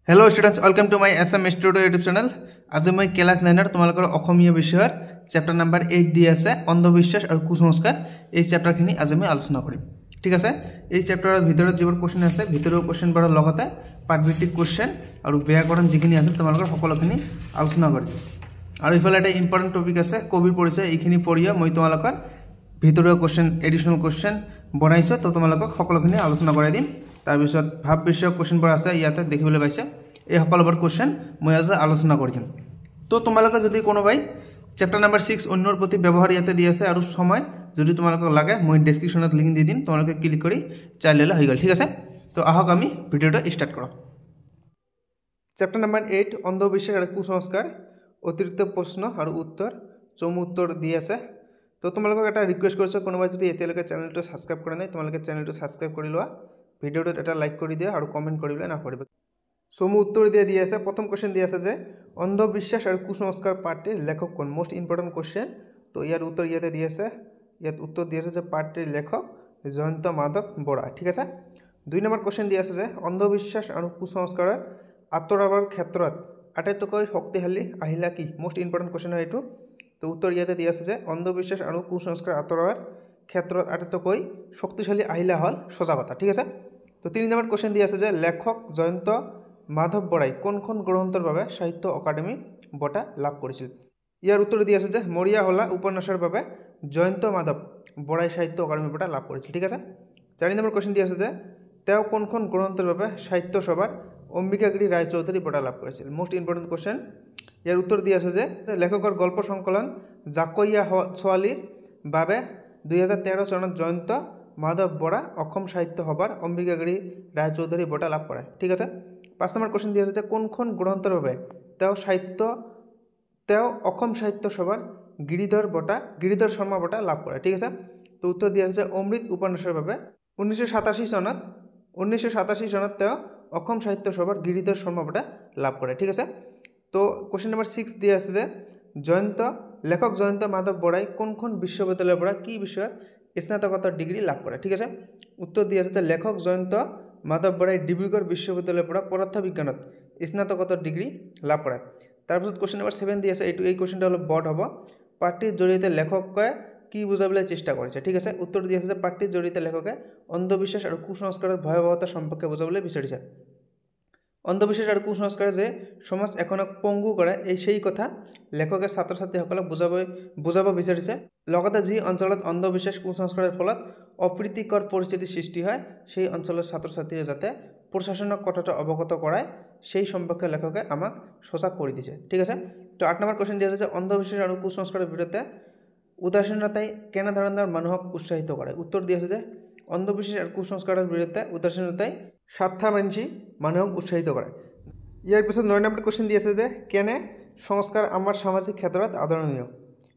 Hello students welcome to my SM studio YouTube channel. आज मैं class 9 তোমালোকৰ অসমীয়া বিষয়ৰ চ্যাপ্টাৰ নাম্বাৰ 8 দি আছে অন্ধবিশ্বাস আৰু কুসংস্কাৰ। এই চ্যাপ্টাৰখিনি আজি আমি আলোচনা কৰিম। ঠিক আছে, এই চ্যাপ্টাৰৰ ভিতৰত যিবোৰ কোশ্চেন আছে ভিতৰৰ কোশ্চেনবোৰৰ লগতে পাঠভিত্তিক কোশ্চেন আৰু ব্যাকৰণ যিখিনি আছে তোমালোকৰ সকলোখিনি আলোচনা কৰিম। আৰু ইফালে এটা ইম্পৰ্টেন্ট টপিক আছে কবিৰ পৰিচয়। এইখিনি পঢ়িয়া মই তোমালোকৰ ভিতৰৰ কোশ্চেন এডিশনাল কোশ্চেন বনাইছো, তো তোমালোকক সকলোখিনি আলোচনা কৰাই দিম। তাৰপিছত ভাব বিষয়ক কোশ্চেনবোৰ আছে ইয়াতে দেখিবলৈ পাইছে। এই সকলোবোৰ কোশ্চেন মই আজি আলোচনা কৰি দিম। তো তোমালোকে যদি কোনোবাই চ্যাপ্টাৰ নাম্বাৰ 6 অন্যৰ প্ৰতি ব্যৱহাৰ ইয়াতে দি আছে আৰু সময় যদি তোমালোকক লাগে মই ডেসক্ৰিপশনত লিংক দি দিম, তোমালোকে ক্লিক কৰি চাই ল'লে হৈ গ'ল। ঠিক আছে, তো আহক আমি ভিডিঅ'টো ষ্টাৰ্ট কৰোঁ। চ্যাপ্টাৰ নাম্বাৰ 8 অন্ধবিশ্বাস আৰু কুসংস্কাৰ, অতিৰিক্ত প্ৰশ্ন আৰু উত্তৰ, চমু উত্তৰ দি আছে। তো তোমালোকক এটা ৰিকুৱেষ্ট কৰিছোঁ, কোনোবাই যদি এতিয়ালৈকে চেনেলটো ছাবস্ক্ৰাইব কৰা নাই তোমালোকে চেনেলটো ছাবস্ক্ৰাইব কৰি লোৱা, ভিডিঅ'টোত এটা লাইক কৰি দিয়া আৰু কমেণ্ট কৰিবলৈ নাপাহৰিবা। চমু উত্তৰ দি আছে। প্ৰথম কোশ্চেন দি আছে যে অন্ধবিশ্বাস আৰু কুসংস্কাৰ পাঠটিৰ লেখক কোন? Most important question. তো ইয়াৰ উত্তৰ ইয়াতে দি আছে। ইয়াত উত্তৰ দি আছে যে পাঠটিৰ লেখক জয়ন্ত মাধৱ বৰা। ঠিক আছে। 2 নম্বৰ কোশ্চেন দি আছে যে অন্ধবিশ্বাস আৰু কুসংস্কাৰৰ আঁতৰাবৰ ক্ষেত্ৰত আটাইতকৈ শক্তিশালী আহিলা কি? মোষ্ট ইম্পৰ্টেণ্ট কোশ্চেন হয় এইটো। তো উত্তৰ ইয়াতে দি আছে যে অন্ধবিশ্বাস আৰু কুসংস্কাৰ আঁতৰোৱাৰ ক্ষেত্ৰত আটাইতকৈ শক্তিশালী আহিলা হ'ল সজাগতা। ঠিক আছে। তো 3 নম্বৰ কোশ্চেন দি আছে যে লেখক জয়ন্ত মাধৱ বৰাই কোনখন গ্ৰন্থৰ বাবে সাহিত্য অকাডেমি বঁটা লাভ কৰিছিল? ইয়াৰ উত্তৰ দি আছে যে মৰিয়া হলা উপন্যাসৰ বাবে জয়ন্ত মাধৱ বৰাই সাহিত্য অকাডেমি বঁটা লাভ কৰিছিল। ঠিক আছে। 4 নম্বৰ কোশ্চেন দি আছে যে তেওঁ কোনখন গ্ৰন্থৰ বাবে সাহিত্য সভাৰ অম্বিকাগিৰি ৰায়চৌধুৰী বঁটা লাভ কৰিছিল? Most important question. ইয়াৰ উত্তৰ দি আছে যে লেখকৰ গল্প সংকলন জাকৈয়া ছোৱালীৰ বাবে 2013 চনত জয়ন্ত মাধৱ বৰা অসম সাহিত্য সভাৰ অম্বিকাগিৰি ৰায়চৌধুৰী বঁটা লাভ কৰে। ঠিক আছে। 5 নম্বৰ কোশ্চেন দি আছে যে কোনখন গ্ৰন্থৰ বাবে তেওঁ অসম সাহিত্য সভাৰ গিৰিধৰ শৰ্মা বঁটা লাভ কৰে? ঠিক আছে। তো উত্তৰ দি আছে যে অমৃত উপন্যাসৰ বাবে 1987 চনত তেওঁ অসম সাহিত্য সভাৰ গিৰিধৰ শৰ্মা বঁটা লাভ কৰে। ঠিক আছে। তো কোশ্চেন নম্বৰ 6 দি আছে যে লেখক জয়ন্ত মাধৱ বৰাই কোনখন বিশ্ববিদ্যালয়ৰ পৰা কি বিষয়ত স্নাতকোত্তৰ ডিগ্ৰী লাভ কৰে? ঠিক আছে। উত্তৰ দি আছে যে লেখক জয়ন্ত মাধৱ বৰাই ডিব্ৰুগড় বিশ্ববিদ্যালয়ৰ পৰা পদাৰ্থ বিজ্ঞানত স্নাতকোত্তৰ ডিগ্ৰী লাভ কৰে। তাৰপিছত কোশ্চেন নম্বৰ 7 দি আছে। এই কোশ্চেনটো অলপ বৰ্ড হ'ব। পাঠটিৰ জৰিয়তে লেখকে কি বুজাবলৈ চেষ্টা কৰিছে? ঠিক আছে। উত্তৰ দি আছে যে পাঠটিৰ জৰিয়তে লেখকে অন্ধবিশ্বাস আৰু কুসংস্কাৰৰ ভয়াৱহতা সম্পৰ্কে বুজাবলৈ বিচাৰিছে। অন্ধবিশ্বাস আৰু কুসংস্কাৰে যে সমাজ এখনক পংগু কৰে সেই কথা লেখকে ছাত্ৰ ছাত্ৰীসকলক বুজাব বিচাৰিছে। লগতে যি অঞ্চলত অন্ধবিশ্বাস কুসংস্কাৰৰ ফলত অপ্ৰীতিকৰ পৰিস্থিতিৰ সৃষ্টি হয় সেই অঞ্চলৰ ছাত্ৰ ছাত্ৰীয়ে যাতে প্ৰশাসনক কথাটো অৱগত কৰায় সেই সম্পৰ্কে লেখকে আমাক সজাগ কৰি দিছে। ঠিক আছে। তো 8 নম্বৰ কোশ্চেন দি আছে যে অন্ধবিশ্বাস আৰু কুসংস্কাৰৰ বিৰুদ্ধে উদাসীনতাই কেনেধৰণৰ মানুহক উৎসাহিত কৰে? উত্তৰ দি আছে যে অন্ধবিশ্বাস আৰু কুসংস্কাৰৰ বিৰুদ্ধে উদাসীনতাই স্বাৰ্থান্বেষী মানুহক উৎসাহিত কৰে। ইয়াৰ পিছত 9 নম্বৰ কোশ্চেন দি আছে যে কেনে সংস্কাৰ আমাৰ সামাজিক ক্ষেত্ৰত আদৰণীয়?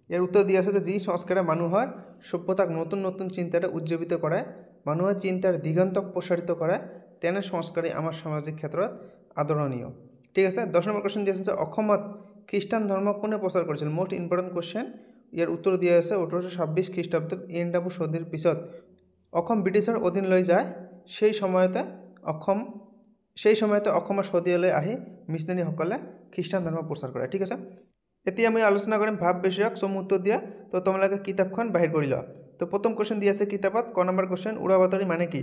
ইয়াৰ উত্তৰ দি আছে যে যি সংস্কাৰে মানুহৰ সভ্যতাক নতুন নতুন চিন্তাৰে উজ্জীৱিত কৰে, মানুহৰ চিন্তাৰ দিগন্তক প্ৰসাৰিত কৰে, তেনে সংস্কাৰে আমাৰ সামাজিক ক্ষেত্ৰত আদৰণীয়। ঠিক আছে। 10 নম্বৰ কোশ্চেন দি আছে যে অসমত খ্ৰীষ্টান ধৰ্ম কোনে প্ৰচাৰ কৰিছিল? Most important question. ইয়াৰ উত্তৰ দিয়া আছে 1826 খ্ৰীষ্টাব্দত ইণ্ডাবু সন্ধিৰ পিছত অসম ব্ৰিটিছৰ অধীনলৈ যায়। সেই সময়তে অসমৰ সদিয়ালৈ আহি মিছনেৰীসকলে খ্ৰীষ্টান ধৰ্ম প্ৰচাৰ কৰে। ঠিক আছে। এতিয়া আমি আলোচনা কৰিম ভাব বিষয়ক চমু উত্তৰ দিয়া। তো তোমালোকে কিতাপখন বাহিৰ কৰি লোৱা। তো প্ৰথম কোশ্চেন দি আছে কিতাপত ক নম্বৰ কোশ্চেন উৰা বাতৰি মানে কি?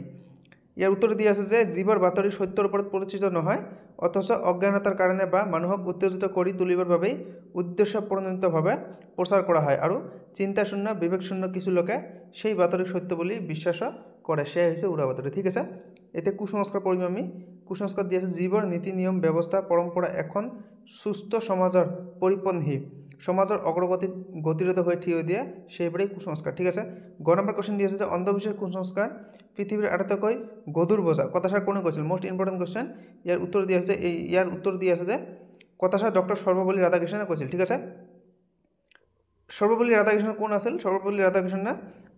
ইয়াৰ উত্তৰ দি আছে যে যিবোৰ বাতৰি সত্যৰ ওপৰত প্ৰতিষ্ঠিত নহয় অথচ অজ্ঞানতাৰ কাৰণে বা মানুহক উত্তেজিত কৰি তুলিবৰ বাবেই উদ্দেশ্যপ্ৰণোদিতভাৱে প্ৰচাৰ কৰা হয় আৰু চিন্তাশূন্য বিবেকশূন্য কিছু লোকে সেই বাতৰিক সত্য বুলি বিশ্বাস কৰে, সেয়া হৈছে উৰা বাতৰি। ঠিক আছে। এতিয়া কুসংস্কাৰ পঢ়িম আমি। কুসংস্কাৰ দি আছে যিবোৰ নীতি নিয়ম ব্যৱস্থা পৰম্পৰা এখন সুস্থ সমাজৰ পৰিপন্থী সমাজৰ অগ্ৰগতিত গতিৰোধ হৈ থিয় দিয়ে সেইবোৰেই কুসংস্কাৰ। ঠিক আছে। 10 নম্বৰ কোশ্চেন দি আছে যে অন্ধবিশ্বাস কুসংস্কাৰ পৃথিৱীৰ আটাইতকৈ গধুৰ বোজা কথাষাৰ কোনে কৈছিল? Most important question. ইয়াৰ উত্তৰ দি আছে যে কথাষাৰ ডক্টৰ সৰ্বপল্লী ৰাধাকৃষ্ণনে কৈছিল। ঠিক আছে। সৰ্বপল্লী ৰাধাকৃষ্ণ কোন আছিল? সৰ্বপল্লী ৰাধাকৃষ্ণ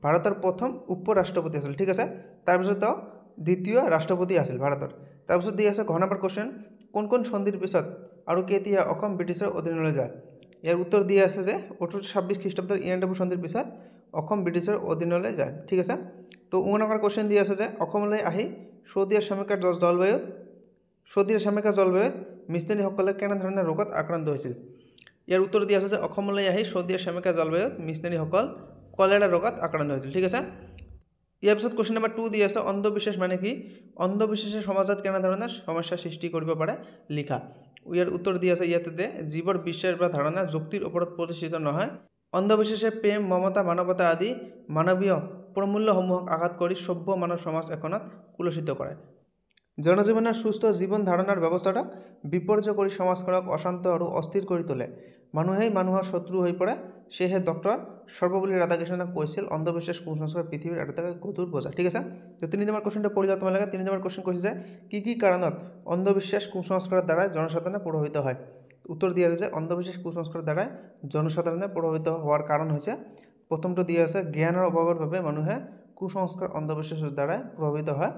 ভাৰতৰ প্ৰথম উপ ৰাষ্ট্ৰপতি আছিল। ঠিক আছে। তাৰপিছত তেওঁ দ্বিতীয় ৰাষ্ট্ৰপতি আছিল ভাৰতৰ। তাৰপিছত দি আছে 10 নম্বৰ কোশ্চেন কোন সন্ধিৰ পিছত আৰু কেতিয়া অসম ব্ৰিটিছৰ অধীনলৈ যায়? ইয়াৰ উত্তৰ দি আছে যে 1826 খ্ৰীষ্টাব্দৰ ইণ্ডাবু সন্ধিৰ পিছত অসম ব্ৰিটিছৰ অধীনলৈ যায়। ঠিক আছে। তো 19 নম্বৰ কোশ্চেন দি আছে যে অসমলৈ আহি সৌদিয়া সমীক্ষাৰ জলবায়ুত শদিৰ সেমেকা জলবায়ুত মিছনেৰীসকলে কেনেধৰণৰ ৰোগত আক্ৰান্ত হৈছিল ইয়াৰ উত্তৰ দিয়া আছে যে অসমলৈ আহি শদিৰ সেমেকা জলবায়ুত মিছনেৰীসকল কলেৰা ৰোগত আক্ৰান্ত হৈছিল ঠিক আছে ইয়াৰ পিছত কোৱেশ্চন নম্বৰ 2 দিয়া আছে অন্ধবিশ্বাস মানে কি অন্ধবিশ্বাসে সমাজত কেনেধৰণৰ সমস্যা সৃষ্টি কৰিব পাৰে লিখা ইয়াৰ উত্তৰ দিয়া আছে ইয়াতে জীৱৰ বিশ্বাস বা ধাৰণা যুক্তিৰ ওপৰত প্ৰতিষ্ঠিত নহয় অন্ধবিশ্বাসে প্ৰেম মমতা মানৱতা আদি মানৱীয় প্ৰমূল্যসমূহক আঘাত কৰি সভ্য মানৱ সমাজ এখনত কুলসিত কৰে জনজীৱনৰ সুস্থ জীৱন ধাৰণৰ ব্যৱস্থাটো বিপৰ্যয় কৰি সমাজখনক অশান্ত আৰু অস্থিৰ কৰি তোলে মানুহেই মানুহৰ শত্ৰু হৈ পৰে সেয়েহে ডক্টৰ সৰ্বপল্লী ৰাধাকৃষ্ণনে কৈছিল অন্ধবিশ্বাস কুসংস্কাৰ পৃথিৱীৰ আটাইতকৈ গধুৰ বোজা ঠিক আছে তো 3 নম্বৰ কোৱেশ্চনটো পঢ়ি যাওক তোমালোকে 3 নম্বৰ কোৱেশ্চন কৈছে যে কি কাৰণত অন্ধবিশ্বাস কুসংস্কাৰৰ দ্বাৰা জনসাধাৰণ প্ৰভাৱিত হয় উত্তৰ দিয়া আছে যে অন্ধবিশ্বাস কুসংস্কাৰৰ দ্বাৰা জনসাধাৰণ প্ৰভাৱিত হোৱাৰ কাৰণ হৈছে প্ৰথমটো দিয়া আছে জ্ঞানৰ অভাৱৰ বাবে মানুহে কুসংস্কাৰ অন্ধবিশ্বাসৰ দ্বাৰা প্ৰভাৱিত হয়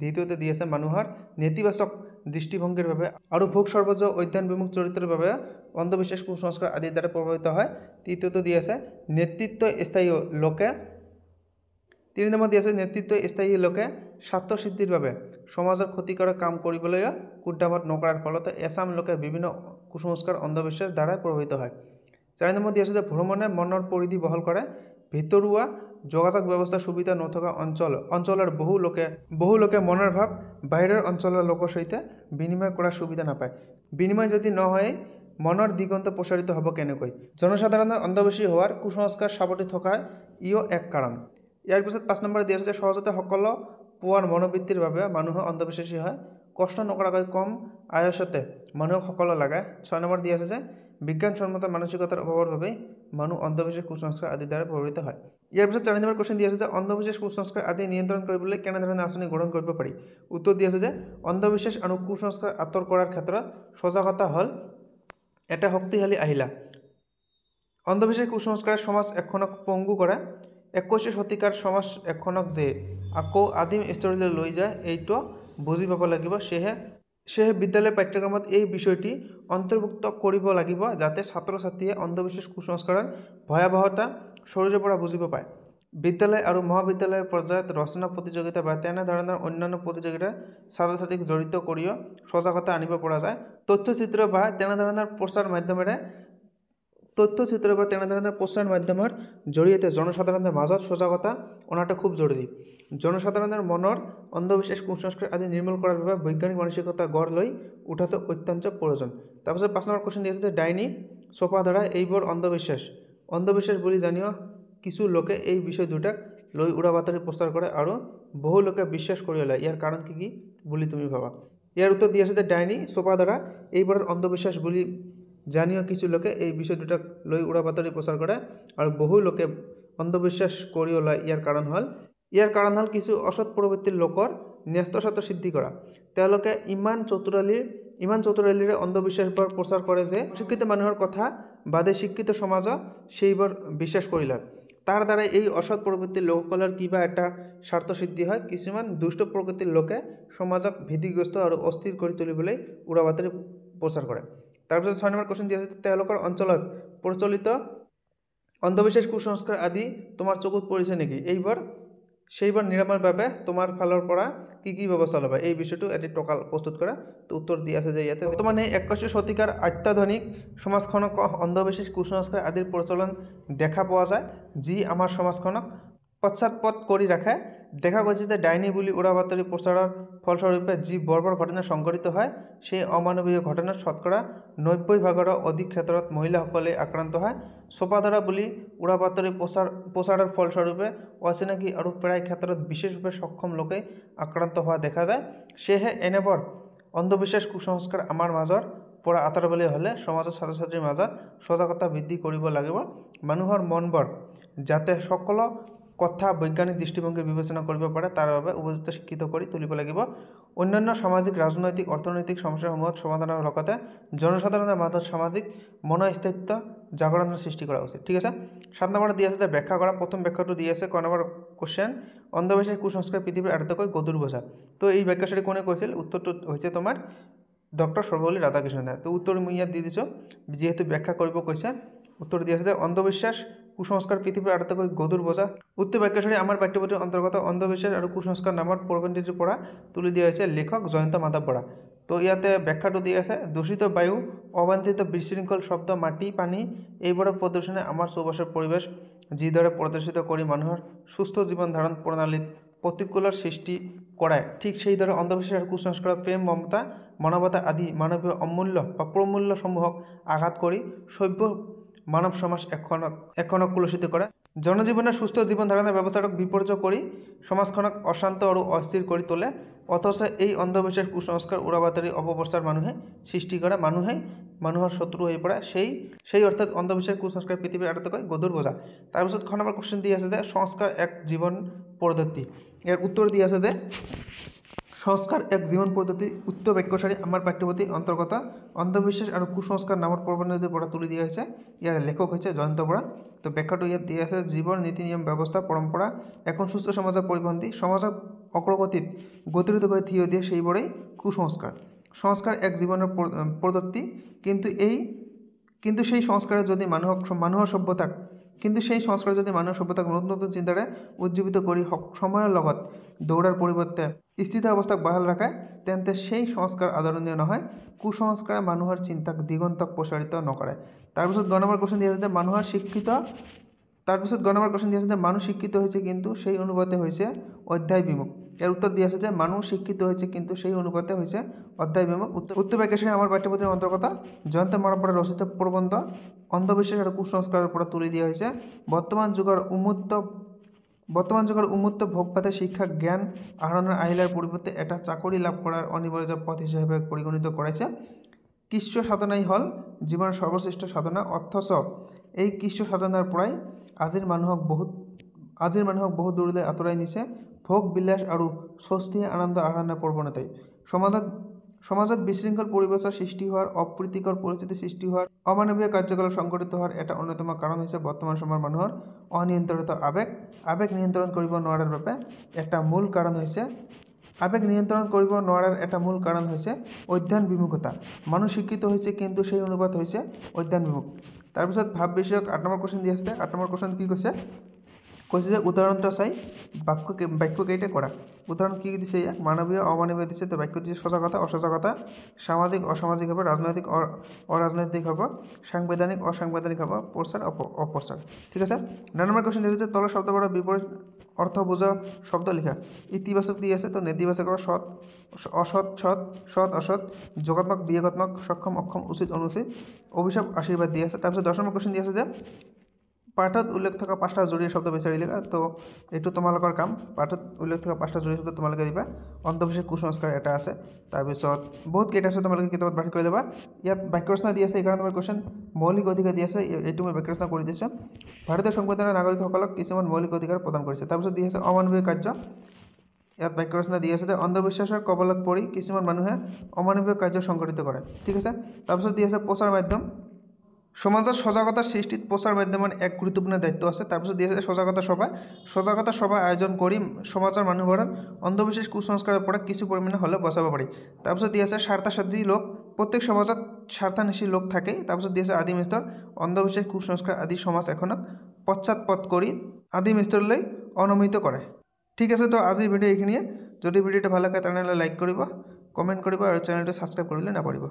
দ্বিতীয়তে দিয়া আছে মানুহৰ নেতিবাচক দৃষ্টিভংগীৰ বাবে আৰু ভোগ সৰ্বজ অধ্যয়ন বিমুখ চৰিত্ৰৰ বাবে অন্ধবিশ্বাস কুসংস্কাৰ আদিৰ দ্বাৰা প্ৰভাৱিত হয় তৃতীয়তে দিয়া আছে নেতৃত্ব স্থায়ী লোকে 3 নম্বৰ দিয়া আছে নেতৃত্ব স্থায়ী লোকে স্বাৰ্থ সিদ্ধিৰ বাবে সমাজৰ ক্ষতিকাৰক কাম কৰিবলৈ কুণ্ঠাবোধ নকৰাৰ ফলত এছাম লোকে বিভিন্ন কুসংস্কাৰ অন্ধবিশ্বাস দ্বাৰা প্ৰভাৱিত হয় 4 নম্বৰ দিয়া আছে যে ভ্ৰমণে মনৰ পৰিধি বহল কৰে ভিতৰুৱা যোগাযোগ ব্যৱস্থা সুবিধা নথকা অঞ্চলৰ বহু লোকে মনৰ ভাৱ বাহিৰৰ অঞ্চলৰ লোকৰ সৈতে বিনিময় কৰাৰ সুবিধা নাপায় বিনিময় যদি নহয় মনৰ দিগন্ত প্ৰসাৰিত হ'ব কেনেকৈ জনসাধাৰণৰ অন্ধবিশ্বাসী হোৱাৰ কুসংস্কাৰ সাৱটি থকা ইও এক কাৰণ ইয়াৰ পিছত 5 নম্বৰ দিয়া আছে সহজতে সকলো পোৱাৰ মনোবৃত্তিৰ বাবে মানুহ অন্ধবিশ্বাসী হয় কষ্ট নকৰাকৈ কম আয়সতে মানুহক সকলো লাগে 6 নম্বৰ দিয়া আছে যে বিজ্ঞানসন্মত মানসিকতাৰ অভাৱৰ বাবে মানুহ অন্ধবিশ্বাস কুসংস্কাৰ আদি দ্বাৰা প্ৰভাৱিত হয় ইয়াৰ পিছত 4 নম্বৰ কোৱেশ্চন দিয়া আছে যে অন্ধবিশ্বাস কুসংস্কাৰ আদি নিয়ন্ত্ৰণ কৰিবলৈ কেনেধৰণৰ আঁচনি গ্ৰহণ কৰিব পাৰি উত্তৰ দিয়া আছে যে অন্ধবিশ্বাস আৰু কুসংস্কাৰ আঁতৰ কৰাৰ ক্ষেত্ৰত সজাগতা হ'ল এটা শক্তিশালী আহিলা অন্ধবিশ্বাস কুসংস্কাৰে সমাজ এখনক পংগু কৰে 21 শতিকাৰ সমাজ এখনক যে আকৌ আদিম স্তৰলৈ লৈ যায় এইটো বুজি পাব লাগিব সেয়ে বিদ্যালয় পাঠ্যক্ৰমত এই বিষয়টি অন্তৰ্ভুক্ত কৰিব লাগিব যাতে ছাত্ৰ ছাত্ৰীয়ে অন্ধবিশ্বাস কুসংস্কাৰৰ ভয়াবহতা শৰীৰৰ পৰা বুজিব পায় বিদ্যালয় আৰু মহাবিদ্যালয় পৰ্যায়ত ৰচনা প্ৰতিযোগিতা বা তেনে ধৰণৰ অন্যান্য প্ৰতিযোগিতা ছাত্ৰ ছাত্ৰীক জড়িত কৰিও সজাগতা আনিব পৰা যায় তথ্যচিত্ৰ বা তেনে ধৰণৰ প্ৰচাৰ মাধ্যমৰ জৰিয়তে জনসাধাৰণৰ মাজত সজাগতা অনাটো খুব জৰুৰী জনসাধাৰণৰ মনৰ অন্ধবিশ্বাস কুসংস্কাৰ আদি নিৰ্মূল কৰাৰ বাবে বৈজ্ঞানিক মানসিকতা গঢ় লৈ উঠাটো অত্যন্ত প্ৰয়োজন তাৰপিছত 5 নম্বৰ কোৱেশ্চন দিয়া আছে যে ডাইনী সোপাধৰা এইবোৰ অন্ধবিশ্বাস বুলি জানিও কিছু লোকে এই বিষয় দুটাক লৈ উৰা বাতৰি প্ৰচাৰ কৰে আৰু বহু লোকে বিশ্বাস কৰি লয় ইয়াৰ কাৰণ কি বুলি তুমি ভাবা ইয়াৰ উত্তৰ দিয়া আছে যে ডাইনী সোপাধৰা এইবোৰ অন্ধবিশ্বাস বুলি জানিও কিছু লোকে এই বিষয় দুটাক লৈ উৰা বাতৰি প্ৰচাৰ কৰে আৰু বহু লোকে অন্ধবিশ্বাস কৰি লয় ইয়াৰ কাৰণ হল কিছু অসৎ প্ৰবৃত্তিৰ লোকৰ ন্যস্ত সিদ্ধি কৰা তেওঁলোকে ইমান চতুৰালিৰে অন্ধবিশ্বাসবোৰ প্ৰচাৰ কৰে যে শিক্ষিত মানুহৰ কথা বাদে শিক্ষিত সমাজ সেইবোৰ বিশ্বাস কৰি লয় তাৰ দ্বাৰা এই অসৎ প্ৰবৃত্তিৰ লোকসকলৰ কিবা এটা স্বাৰ্থ সিদ্ধি হয় কিছুমান দুষ্ট প্ৰকৃতিৰ লোকে সমাজক ভীতিগ্ৰস্ত আৰু অস্থিৰ কৰি তুলিবলৈ উৰা বাতৰি প্ৰচাৰ কৰে তাৰপিছত 6 নম্বৰ কোৱেশ্চন দিয়া আছে তেওঁলোকৰ অঞ্চলত প্ৰচলিত অন্ধবিশ্বাস কুসংস্কাৰ আদি তোমাৰ চকুত পৰিছে নেকি সেইবোৰ নিৰাময়ৰ বাবে তোমাৰ ফালৰ পৰা কি ব্যৱস্থা ল'বা এই বিষয়টো এটি টকাল প্ৰস্তুত কৰা তো উত্তৰ দিয়া আছে যে ইয়াতে বৰ্তমানে 21 শতিকাৰ অত্যাধুনিক সমাজখনক অন্ধবিশ্বাস কুসংস্কাৰ আদিৰ প্ৰচলন দেখা পোৱা যায় যি আমাৰ সমাজখনক পশ্চাৎপদ কৰি ৰাখে দেখা গৈছে যে ডাইনী বুলি উৰা বাতৰি প্ৰচাৰৰ ফলস্বৰূপে যি বৰ্বৰ ঘটনা সংঘটিত হয় সেই অমানৱীয় ঘটনাৰ শতকৰা 90% অধিক ক্ষেত্ৰত মহিলাসকলে আক্ৰান্ত হয় সোপাধৰা বুলি উৰা বাতৰি প্ৰচাৰৰ ফলস্বৰূপে অচিনাকি আৰু প্ৰায় ক্ষেত্ৰত বিশেষভাৱে সক্ষম লোকে আক্ৰান্ত হোৱা দেখা যায় সেয়েহে এনেবোৰ অন্ধবিশ্বাস কুসংস্কাৰ আমাৰ মাজৰ পৰা আঁতৰাবলৈ হ'লে সমাজৰ ছাত্ৰ ছাত্ৰীৰ মাজত সজাগতা বৃদ্ধি কৰিব লাগিব মানুহৰ মনবোৰ যাতে সকলো কথা বৈজ্ঞানিক দৃষ্টিভংগীৰ বিবেচনা কৰিব পাৰে তাৰ বাবে উপযুক্ত শিক্ষিত কৰি তুলিব লাগিব অন্যান্য সামাজিক ৰাজনৈতিক অৰ্থনৈতিক সমস্যাসমূহ সমাধানৰ লগতে জনসাধাৰণৰ মাজত সামাজিক মনস্থায়িত্ব জাগৰণৰ সৃষ্টি কৰা উচিত ঠিক আছে 7 নম্বৰ দিয়া আছে যে ব্যাখ্যা কৰা প্ৰথম ব্যাখ্যাটো দিয়া আছে ক নম্বৰ কোশ্চেন অন্ধবিশ্বাস কুসংস্কাৰ পৃথিৱীৰ আটাইতকৈ গধুৰ বোজা তো এই ব্যাখ্যাটো কোনে কৈছিল উত্তৰটো হৈছে তোমাৰ ডক্টৰ সৰ্বপল্লী ৰাধাকৃষ্ণনে তো উত্তৰ মই ইয়াত দি দিছোঁ যেহেতু ব্যাখ্যা কৰিব কৈছে উত্তৰ দিয়া আছে যে অন্ধবিশ্বাস কুসংস্কাৰ পৃথিৱীৰ আটাইতকৈ গধুৰ বোজা উক্ত বাক্যটি আমাৰ পাঠ্যপুথিৰ অন্তৰ্গত অন্ধবিশ্বাস আৰু কুসংস্কাৰ নামৰ প্ৰবন্ধটিৰ পৰা তুলি দিয়া হৈছে লেখক জয়ন্ত মাধৱ বৰা তো ইয়াতে ব্যাখ্যাটো দি আছে দূষিত বায়ু অবাঞ্ছিত বিশৃংখল শব্দ মাটি পানী এইবোৰৰ প্ৰদূষণে আমাৰ চৌপাশৰ পৰিৱেশ যিদৰে প্ৰদূষিত কৰি মানুহৰ সুস্থ জীৱন ধাৰণ প্ৰণালীত প্ৰতিকূলৰ সৃষ্টি কৰায় ঠিক সেইদৰে অন্ধবিশ্বাস আৰু কুসংস্কাৰ প্ৰেম মমতা মানৱতা আদি মানৱীয় অমূল্য বা প্ৰমূল্যসমূহক আঘাত কৰি সভ্য মানৱ সমাজ এখনক কলুষিত কৰে জনজীৱনৰ সুস্থ জীৱন ধাৰণৰ ব্যৱস্থাটোক বিপৰ্যয় কৰি সমাজখনক অশান্ত আৰু অস্থিৰ কৰি তোলে অথচ এই অন্ধবিশ্বাস কুসংস্কাৰ উৰাবাতৰি অপপ্ৰচাৰ মানুহে সৃষ্টি কৰা মানুহৰ শত্ৰু হৈ পৰে সেই অৰ্থাৎ অন্ধবিশ্বাস কুসংস্কাৰ পৃথিৱীৰ আটাইতকৈ গধুৰ বোজা তাৰপিছত খ নম্বৰ কুৱেশ্যন দি আছে যে সংস্কাৰ এক জীৱন পদ্ধতি ইয়াৰ উত্তৰ দি আছে যে সংস্কাৰ এক জীৱন পদ্ধতি উক্ত বাক্যশাৰী আমাৰ পাঠ্যপুথিৰ অন্তৰ্গত অন্ধবিশ্বাস আৰু কুসংস্কাৰ নামৰ প্ৰবন্ধটিৰ পৰা তুলি দিয়া হৈছে ইয়াৰ লেখক হৈছে জয়ন্ত বৰা তো ব্যাখ্যাটো ইয়াত দিয়া আছে জীৱন নীতি নিয়ম ব্যৱস্থা পৰম্পৰা এখন সুস্থ সমাজৰ পৰিপন্থী সমাজৰ অগ্ৰগতিত গতিৰোধ কৰি থিয় দিয়ে সেইবোৰেই কুসংস্কাৰ সংস্কাৰ এক জীৱনৰ পদ্ধতি কিন্তু সেই সংস্কাৰে যদি মানুহৰ সভ্যতাক নতুন নতুন চিন্তাৰে উজ্জীৱিত কৰি সময়ৰ লগত দৌৰাৰ পৰিৱৰ্তে স্থিত অৱস্থাক বাহাল ৰাখে তেন্তে সেই সংস্কাৰ আদৰণীয় নহয় কুসংস্কাৰে মানুহৰ চিন্তাক দিগন্তক প্ৰসাৰিত নকৰে তাৰপিছত গ নম্বৰ কুৱেশ্যন দিয়া আছে যে মানুহ শিক্ষিত হৈছে কিন্তু সেই অনুপাতে হৈছে অধ্যায় বিমুখ ইয়াৰ উত্তৰ দিয়া আছে যে মানুহ শিক্ষিত হৈছে কিন্তু সেই অনুপাতে হৈছে অধ্যায় বিমুখ উক্ত বাক্যশাৰী আমাৰ পাঠ্যপুথিৰ অন্তৰ্গত জয়ন্ত বৰাৰ পৰা ৰচিত প্ৰবন্ধ অন্ধবিশ্বাস আৰু কুসংস্কাৰৰ পৰা তুলি দিয়া হৈছে বৰ্তমান যুগৰ উন্মুক্ত ভোগপাতে শিক্ষা জ্ঞান আহৰণৰ আহিলাৰ পৰিৱৰ্তে এটা চাকৰি লাভ কৰাৰ অনিবাৰ্য পথ হিচাপে পৰিগণিত কৰাইছে কৃচ্ছ সাধনাই হ'ল জীৱনৰ সৰ্বশ্ৰেষ্ঠ সাধনা অথচ এই কৃচ্ছ সাধনাৰ পৰাই আজিৰ মানুহক বহুত দূৰলৈ আঁতৰাই নিছে ভোগ বিলাস আৰু স্বস্তি আনন্দ আহৰণৰ প্ৰৱণতাই সমাজত বিশৃংখল পৰিৱেশৰ সৃষ্টি হোৱাৰ অপ্ৰীতিকৰ পৰিস্থিতি সৃষ্টি হোৱাৰ অমানৱীয় কাৰ্যকলাপ সংঘটিত হোৱাৰ এটা অন্যতম কাৰণ হৈছে বৰ্তমান সময়ৰ মানুহৰ অনিয়ন্ত্ৰিত আবেগ নিয়ন্ত্ৰণ কৰিব নোৱাৰাৰ বাবে এটা মূল কাৰণ হৈছে অধ্যয়ন বিমুখতা মানুহ শিক্ষিত হৈছে কিন্তু সেই অনুপাত হৈছে অধ্যয়ন বিমুখ তাৰপিছত ভাৱ বিষয়ক 8 নম্বৰ কুৱেশ্যন দি আছে 8 নম্বৰ কুৱেশ্যন কি কৈছে যে উদাহৰণটো চাই বাক্য কেইটা কৰা উদাহৰণ কি দিছে ইয়াক মানৱীয় অমানৱীয় দিছে তো বাক্য দিছে সজাগতা অসজাগতা সামাজিক অসামাজিক হবে রাজনৈতিক অরাজনৈতিক হবে সাংবিধানিক অসাংবিধানিক হবে প্রচার অপ্রচার ঠিক আছে 9 নম্বৰ কোশ্চেন দিছে তলৰ শব্দৰ বিপৰীত অৰ্থ বুজা শব্দ লিখা ইতিবাচক দি আছে তো নেতিবাচক সৎ অসৎ সৎ অসৎ যোগাত্মক বিয়োগাত্মক সক্ষম অক্ষম উচিত অনুচিত অভিশাপ আশীর্বাদ দি আছে তাৰপিছত 10 নম্বৰ কোশ্চেন দি আছে যে পাঠত উল্লেখ থকা 5টা জড়িত শব্দ বিচাৰি লিখা তো এইটো তোমালোকৰ কাম পাঠত উল্লেখ থকা 5টা জড়িত শব্দ তোমালোকে দিবা অন্ধবিশ্বাস কুসংস্কাৰ এটা আছে তাৰপিছত বহুত কেইটা আছে তোমালোকে কিতাপত পাঠ কৰি ল'বা ইয়াত বাক্য ৰচনা দি আছে 11 নম্বৰ কোশ্চেন মৌলিক অধিকাৰ দি আছে এইটো মই বাক্য ৰচনা কৰি দিছো ভাৰতীয় সংবিধানৰ নাগৰিকসকলক কিছুমান মৌলিক অধিকাৰ প্ৰদান কৰিছে তাৰপিছত দি আছে অমানৱীয় কাৰ্য ইয়াত বাক্য ৰচনা দি আছে যে অন্ধবিশ্বাসৰ কবলত পৰি কিছুমান মানুহে অমানৱীয় কাৰ্য সংঘটিত কৰে ঠিক আছে তাৰপিছত দি আছে প্ৰচাৰ মাধ্যম সমাজৰ সজাগতা সৃষ্টিত প্ৰচাৰ মাধ্যমৰ এক গুৰুত্বপূৰ্ণ দায়িত্ব আছে তাৰপিছত দি আছে সজাগতা সভা আয়োজন কৰি সমাজৰ মানুহবোৰৰ অন্ধবিশ্বাস কুসংস্কাৰৰ পৰা কিছু পৰিমাণে হ'লেও বচাব পাৰি তাৰপিছত দি আছে স্বাৰ্থসাধী লোক প্ৰত্যেক সমাজত স্বাৰ্থনিষ্ঠ লোক থাকে তাৰপিছত দি আছে আদিম স্তৰ অন্ধবিশ্বাস কুসংস্কাৰ আদি সমাজ এখনক পশ্চাৎপদ কৰি আদিম স্তৰলৈ অনমিত কৰে ঠিক আছে তো আজিৰ ভিডিঅ' এইখিনিয়ে যদি ভিডিঅ'টো ভাল লাগে তেনেহ'লে লাইক কৰিব কমেণ্ট কৰিব আৰু চেনেলটো ছাবস্ক্ৰাইব কৰিলে নাপাহৰিব